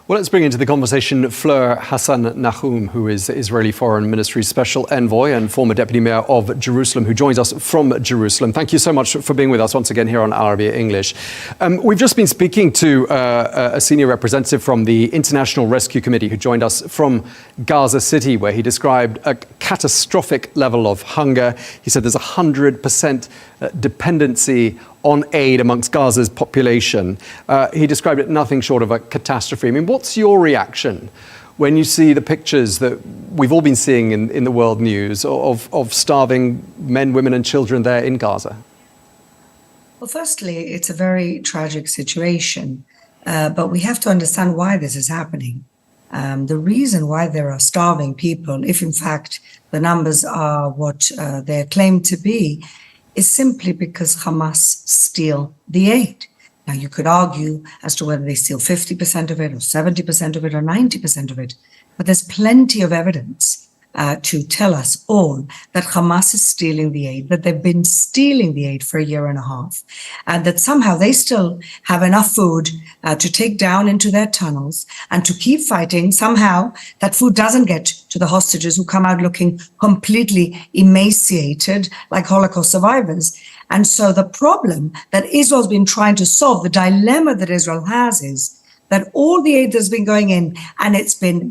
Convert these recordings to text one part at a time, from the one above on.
Well, let's bring into the conversation Fleur Hassan-Nahoum, who is Israeli Foreign Ministry's Special Envoy and former Deputy Mayor of Jerusalem, who joins us from Jerusalem. Thank you so much for being with us once again here on Arabic English. We've just been speaking to a senior representative from the International Rescue Committee who joined us from Gaza City, where he described a catastrophic level of hunger. He said there's 100% dependency on aid amongst Gaza's population. He described it nothing short of a catastrophe. I mean, what's your reaction when you see the pictures that we've all been seeing in the world news of starving men, women and children there in Gaza? Well, firstly, it's a very tragic situation, but we have to understand why this is happening. The reason why there are starving people, if in fact the numbers are what they're claimed to be, is simply because Hamas steal the aid. Now, you could argue as to whether they steal 50% of it or 70% of it or 90% of it, but there's plenty of evidence to tell us all that Hamas is stealing the aid, that they've been stealing the aid for a year and a half, and that somehow they still have enough food to take down into their tunnels and to keep fighting. Somehow that food doesn't get to the hostages who come out looking completely emaciated like Holocaust survivors. And so the problem that Israel's been trying to solve, the dilemma that Israel has, is that all the aid that's been going in, and it's been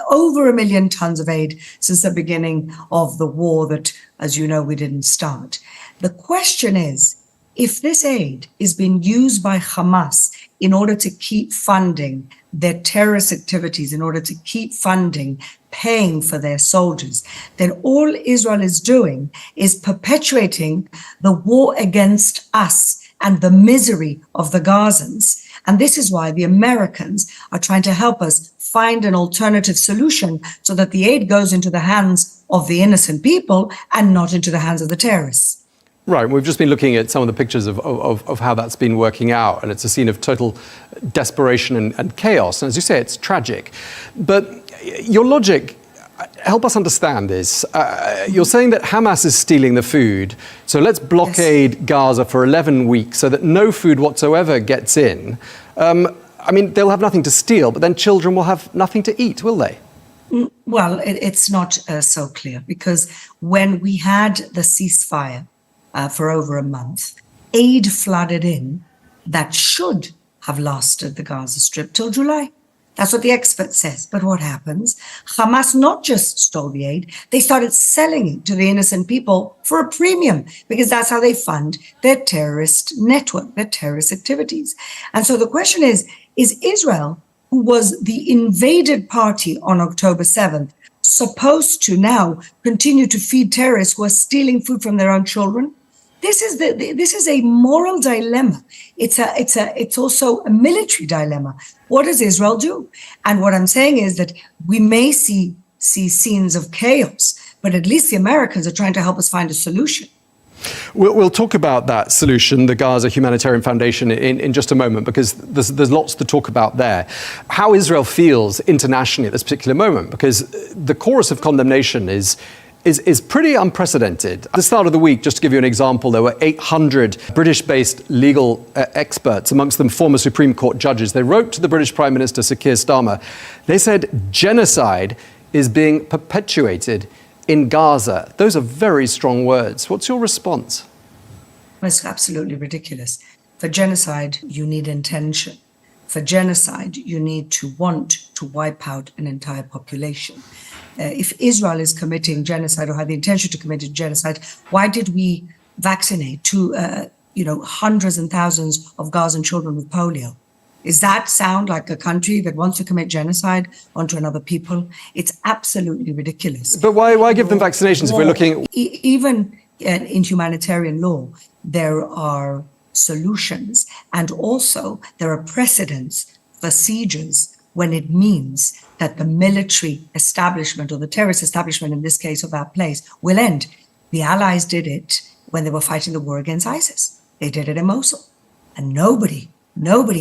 over 1 million tons of aid since the beginning of the war that, as you know, we didn't start. The question is, if this aid is being used by Hamas in order to keep funding their terrorist activities, in order to keep funding, paying for their soldiers, then all Israel is doing is perpetuating the war against us and the misery of the Gazans. And this is why the Americans are trying to help us find an alternative solution so that the aid goes into the hands of the innocent people and not into the hands of the terrorists. Right. We've just been looking at some of the pictures of how that's been working out, and it's a scene of total desperation and chaos. And as you say, it's tragic. But your logic, help us understand this. You're saying that Hamas is stealing the food, so let's blockade Gaza for 11 weeks so that no food whatsoever gets in. I mean, they'll have nothing to steal, but then children will have nothing to eat, will they? Well, it's not so clear, because when we had the ceasefire for over a month, aid flooded in that should have lasted the Gaza Strip till July. That's what the expert says. But what happens? Hamas not just stole the aid, they started selling it to the innocent people for a premium, because that's how they fund their terrorist network, their terrorist activities. And so the question is Israel, who was the invaded party on October 7th, supposed to now continue to feed terrorists who are stealing food from their own children? This is a moral dilemma. It's also a military dilemma. What does Israel do? And what I'm saying is that we may see scenes of chaos, but at least the Americans are trying to help us find a solution. We'll talk about that solution, the Gaza Humanitarian Foundation, in just a moment, because there's lots to talk about there. How Israel feels internationally at this particular moment, because the chorus of condemnation is pretty unprecedented. At the start of the week, just to give you an example, there were 800 British-based legal experts, amongst them former Supreme Court judges. They wrote to the British Prime Minister, Sir Keir Starmer. They said genocide is being perpetuated in Gaza. Those are very strong words. What's your response? Well, it's absolutely ridiculous. For genocide, you need intention. For genocide, you need to want to wipe out an entire population. If Israel is committing genocide or had the intention to commit genocide, why did we vaccinate hundreds and thousands of Gazan children with polio? Does that sound like a country that wants to commit genocide onto another people? It's absolutely ridiculous. But why give them vaccinations if we're looking... Even in humanitarian law, there are solutions, and also there are precedents, procedures, when it means that the military establishment, or the terrorist establishment in this case of that place, will end. The Allies did it when they were fighting the war against ISIS. They did it in Mosul. And nobody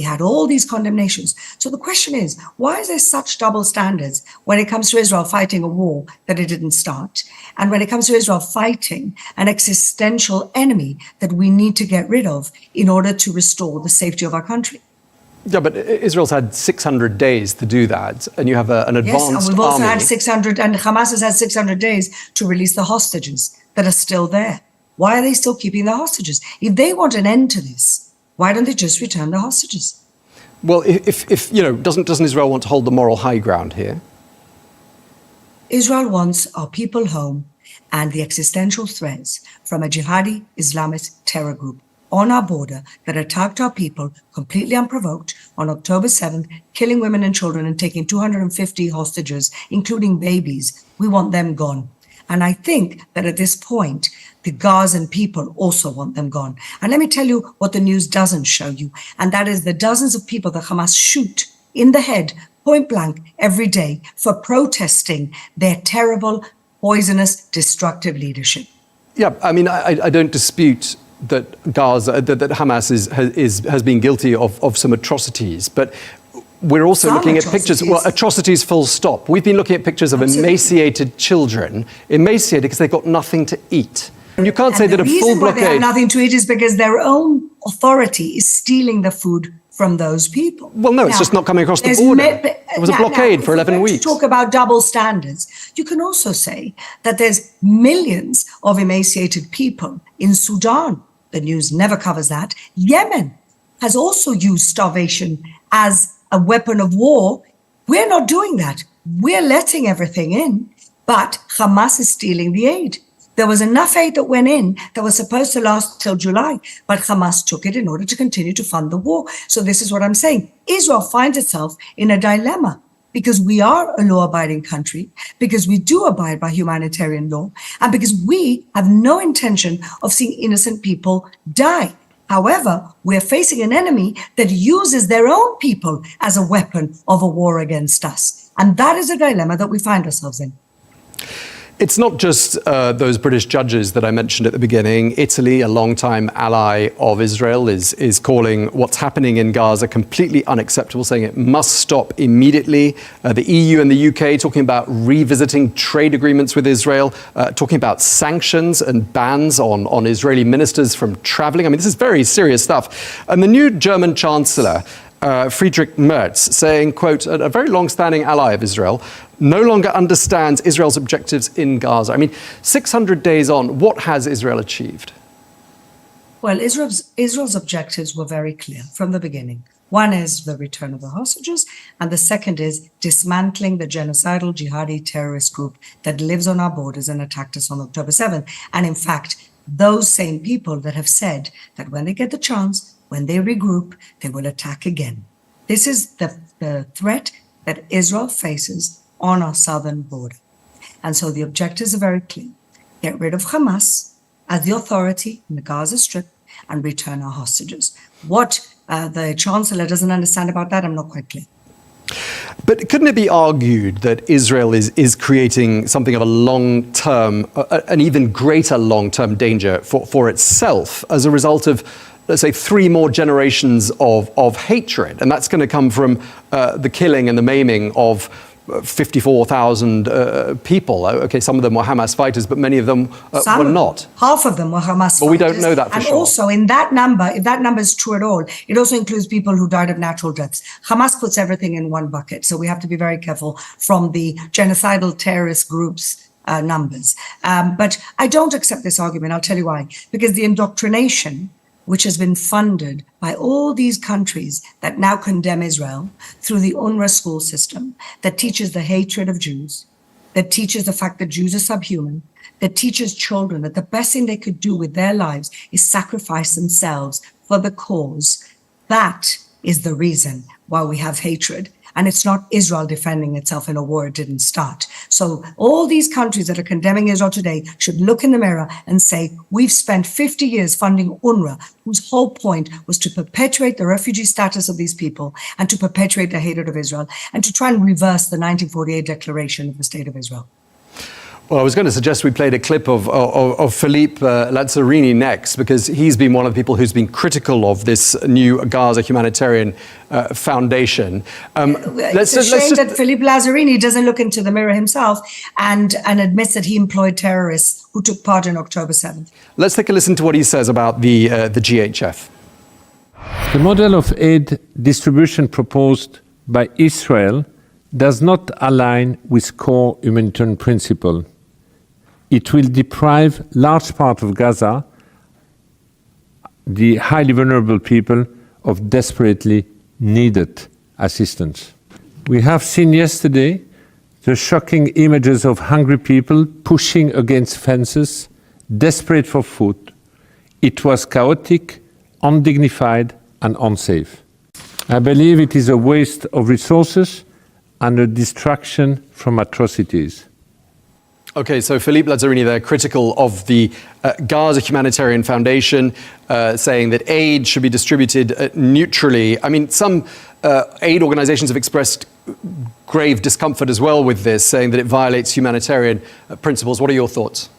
had all these condemnations. So the question is, why is there such double standards when it comes to Israel fighting a war that it didn't start? And when it comes to Israel fighting an existential enemy that we need to get rid of in order to restore the safety of our country? Yeah, but Israel's had 600 days to do that, and you have an advanced army. Yes, and we've also had 600, and Hamas has had 600 days to release the hostages that are still there. Why are they still keeping the hostages? If they want an end to this, why don't they just return the hostages? Well, if you know, doesn't Israel want to hold the moral high ground here? Israel wants our people home and the existential threats from a jihadi Islamist terror group on our border that attacked our people completely unprovoked on October 7th, killing women and children and taking 250 hostages, including babies. We want them gone. And I think that at this point, the Gazan people also want them gone. And let me tell you what the news doesn't show you, and that is the dozens of people that Hamas shoot in the head, point blank, every day for protesting their terrible, poisonous, destructive leadership. Yeah, I mean, I don't dispute that Gaza, that Hamas has been guilty of some atrocities, but we're also looking at pictures, well, atrocities full stop. We've been looking at pictures of emaciated children, emaciated because they've got nothing to eat. And you can't say that a full blockade... The reason why they have nothing to eat is because their own authority is stealing the food from those people. Well, no, it's just not coming across the border. It was a blockade for 11 weeks. To talk about double standards, you can also say that there's millions of emaciated people in Sudan. The news never covers that. Yemen has also used starvation as a weapon of war. We're not doing that. We're letting everything in, but Hamas is stealing the aid. There was enough aid that went in that was supposed to last till July, but Hamas took it in order to continue to fund the war. So this is what I'm saying. Israel finds itself in a dilemma because we are a law-abiding country, because we do abide by humanitarian law, and because we have no intention of seeing innocent people die. However, we're facing an enemy that uses their own people as a weapon of a war against us. And that is a dilemma that we find ourselves in. It's not just those British judges that I mentioned at the beginning. Italy, a longtime ally of Israel, is calling what's happening in Gaza completely unacceptable, saying it must stop immediately. The EU and the UK talking about revisiting trade agreements with Israel, talking about sanctions and bans on Israeli ministers from traveling. I mean, this is very serious stuff. And the new German Chancellor, Friedrich Merz, saying, quote, a very long-standing ally of Israel, no longer understands Israel's objectives in Gaza. I mean, 600 days on, what has Israel achieved? Well, Israel's objectives were very clear from the beginning. One is the return of the hostages, and the second is dismantling the genocidal jihadi terrorist group that lives on our borders and attacked us on October 7th. And in fact, those same people that have said that when they get the chance, when they regroup, they will attack again. This is the threat that Israel faces on our southern border. And so the objectives are very clear. Get rid of Hamas as the authority in the Gaza Strip and return our hostages. What the Chancellor doesn't understand about that, I'm not quite clear. But couldn't it be argued that Israel is creating something of a long-term, an even greater long-term danger for itself as a result of, let's say, 3 more generations of hatred? And that's going to come from the killing and the maiming of 54,000 people. Okay, some of them were Hamas fighters, but many of them were not. Half of them were Hamas fighters. But we don't know that for sure. And also in that number, if that number is true at all, it also includes people who died of natural deaths. Hamas puts everything in one bucket. So we have to be very careful from the genocidal terrorist groups numbers. But I don't accept this argument. I'll tell you why. Because the indoctrination which has been funded by all these countries that now condemn Israel through the UNRWA school system, that teaches the hatred of Jews, that teaches the fact that Jews are subhuman, that teaches children that the best thing they could do with their lives is sacrifice themselves for the cause. That is the reason why we have hatred. And it's not Israel defending itself in a war it didn't start. So all these countries that are condemning Israel today should look in the mirror and say, we've spent 50 years funding UNRWA, whose whole point was to perpetuate the refugee status of these people and to perpetuate the hatred of Israel and to try and reverse the 1948 declaration of the State of Israel. Well, I was going to suggest we played a clip of Philippe Lazzarini next, because he's been one of the people who's been critical of this new Gaza Humanitarian Foundation. It's a shame that Philippe Lazzarini doesn't look into the mirror himself and admits that he employed terrorists who took part in October 7th. Let's take a listen to what he says about the GHF. The model of aid distribution proposed by Israel does not align with core humanitarian principles. It will deprive large part of Gaza, the highly vulnerable people, of desperately needed assistance. We have seen yesterday the shocking images of hungry people pushing against fences, desperate for food. It was chaotic, undignified, and unsafe. I believe it is a waste of resources and a distraction from atrocities. Okay, so Philippe Lazzarini there, critical of the Gaza Humanitarian Foundation, saying that aid should be distributed neutrally. I mean, some aid organizations have expressed grave discomfort as well with this, saying that it violates humanitarian principles. What are your thoughts?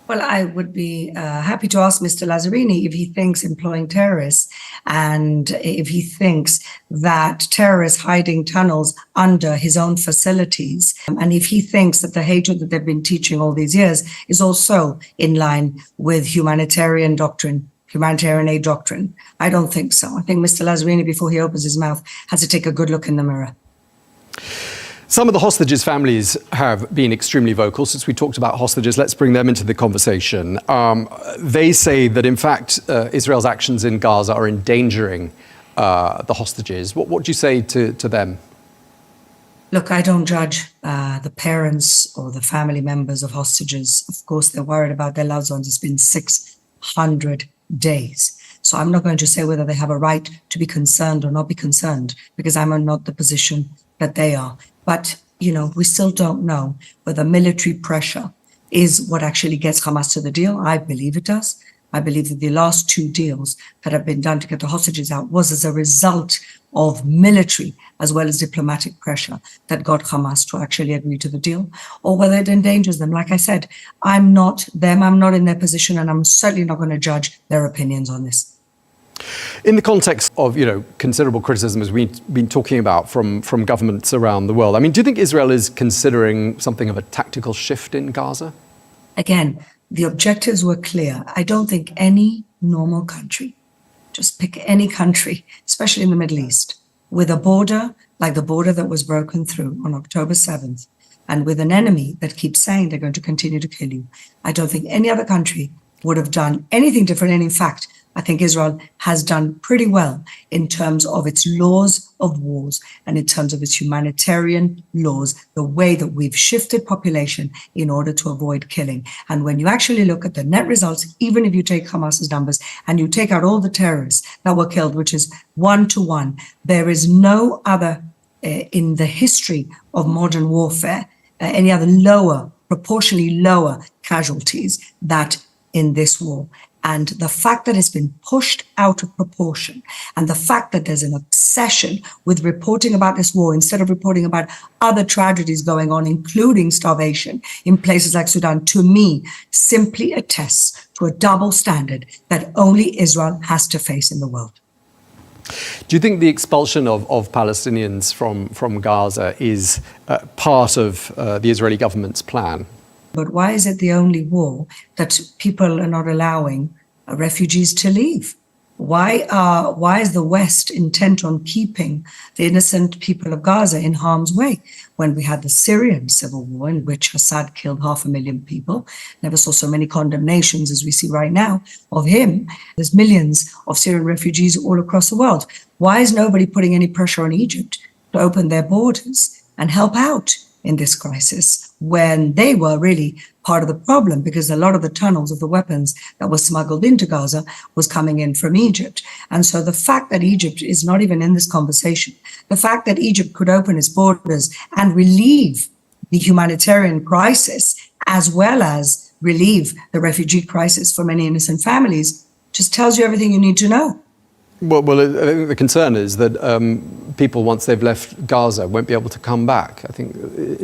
Well, I would be happy to ask Mr. Lazzarini if he thinks employing terrorists and if he thinks that terrorists hiding tunnels under his own facilities, and if he thinks that the hatred that they've been teaching all these years is also in line with humanitarian doctrine, humanitarian aid doctrine. I don't think so. I think Mr. Lazzarini, before he opens his mouth, has to take a good look in the mirror. Some of the hostages' families have been extremely vocal. Since we talked about hostages, let's bring them into the conversation. They say that, in fact, Israel's actions in Gaza are endangering the hostages. What do you say to them? Look, I don't judge the parents or the family members of hostages. Of course, they're worried about their loved ones. It's been 600 days. So I'm not going to say whether they have a right to be concerned or not be concerned, because I'm in not the position that they are. But, you know, we still don't know whether military pressure is what actually gets Hamas to the deal. I believe it does. I believe that the last two deals that have been done to get the hostages out was as a result of military as well as diplomatic pressure that got Hamas to actually agree to the deal, or whether it endangers them. Like I said, I'm not them, I'm not in their position, and I'm certainly not going to judge their opinions on this. In the context of, considerable criticism, as we've been talking about from governments around the world, I mean, do you think Israel is considering something of a tactical shift in Gaza? Again, the objectives were clear. I don't think any normal country, just pick any country, especially in the Middle East, with a border like the border that was broken through on October 7th, and with an enemy that keeps saying they're going to continue to kill you, I don't think any other country would have done anything different. And in fact, I think Israel has done pretty well in terms of its laws of wars and in terms of its humanitarian laws, the way that we've shifted population in order to avoid killing. And when you actually look at the net results, even if you take Hamas's numbers and you take out all the terrorists that were killed, which is 1-to-1, there is no other in the history of modern warfare, any other proportionally lower casualties that in this war. And the fact that it's been pushed out of proportion, and the fact that there's an obsession with reporting about this war instead of reporting about other tragedies going on, including starvation in places like Sudan, to me, simply attests to a double standard that only Israel has to face in the world. Do you think the expulsion of Palestinians from Gaza is part of the Israeli government's plan? But why is it the only war that people are not allowing refugees to leave? Why is the West intent on keeping the innocent people of Gaza in harm's way? When we had the Syrian civil war, in which Assad killed 500,000 people, never saw so many condemnations as we see right now of him. There's millions of Syrian refugees all across the world. Why is nobody putting any pressure on Egypt to open their borders and help out in this crisis, when they were really part of the problem, because a lot of the tunnels of the weapons that were smuggled into Gaza was coming in from Egypt? And so the fact that Egypt is not even in this conversation, the fact that Egypt could open its borders and relieve the humanitarian crisis, as well as relieve the refugee crisis for many innocent families, just tells you everything you need to know. Well, I think the concern is that people, once they've left Gaza, won't be able to come back. I think.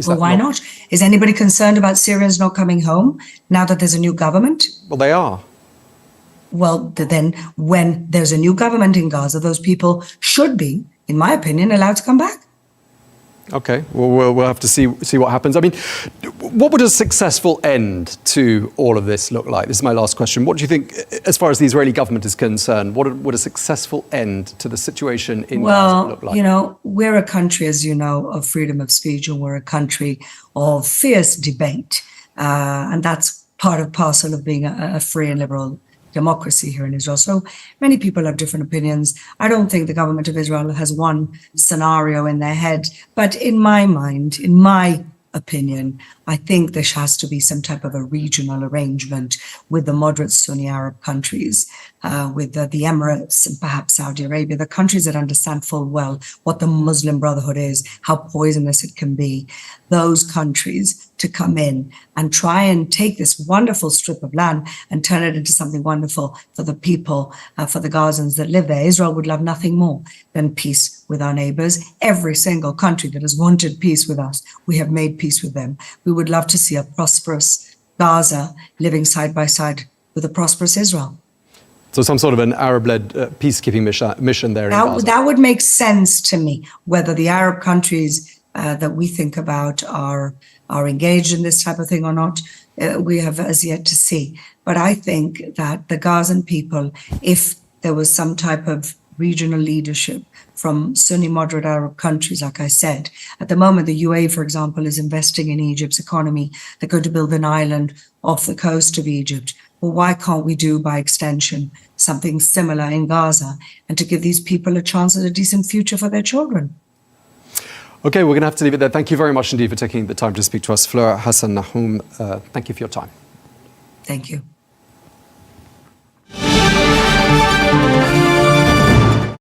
Well, why not? Is anybody concerned about Syrians not coming home now that there's a new government? Well, they are. Well, then when there's a new government in Gaza, those people should be, in my opinion, allowed to come back. Okay, well, we'll have to see what happens. I mean, what would a successful end to all of this look like? This is my last question. What do you think, as far as the Israeli government is concerned, what would a successful end to the situation in Gaza look like? Well, you know, we're a country, as you know, of freedom of speech, and we're a country of fierce debate. And that's part and parcel of being a free and liberal democracy here in Israel. So many people have different opinions. I don't think the government of Israel has one scenario in their head. But in my mind, in my opinion, I think there has to be some type of a regional arrangement with the moderate Sunni Arab countries, with the Emirates and perhaps Saudi Arabia, the countries that understand full well what the Muslim Brotherhood is, how poisonous it can be. Those countries to come in and try and take this wonderful strip of land and turn it into something wonderful for the people, for the Gazans that live there. Israel would love nothing more than peace with our neighbors. Every single country that has wanted peace with us, we have made peace with them. We would love to see a prosperous Gaza living side by side with a prosperous Israel. So some sort of an Arab-led peacekeeping mission there in Gaza. That would make sense to me. Whether the Arab countries that we think about are engaged in this type of thing or not, we have as yet to see. But I think that the Gazan people, if there was some type of regional leadership from Sunni moderate Arab countries, like I said, at the moment, the UAE, for example, is investing in Egypt's economy. They're going to build an island off the coast of Egypt. Well, why can't we do, by extension, something similar in Gaza, and to give these people a chance at a decent future for their children? Okay, we're going to have to leave it there. Thank you very much indeed for taking the time to speak to us. Fleur, Hassan-Nahoum, thank you for your time. Thank you.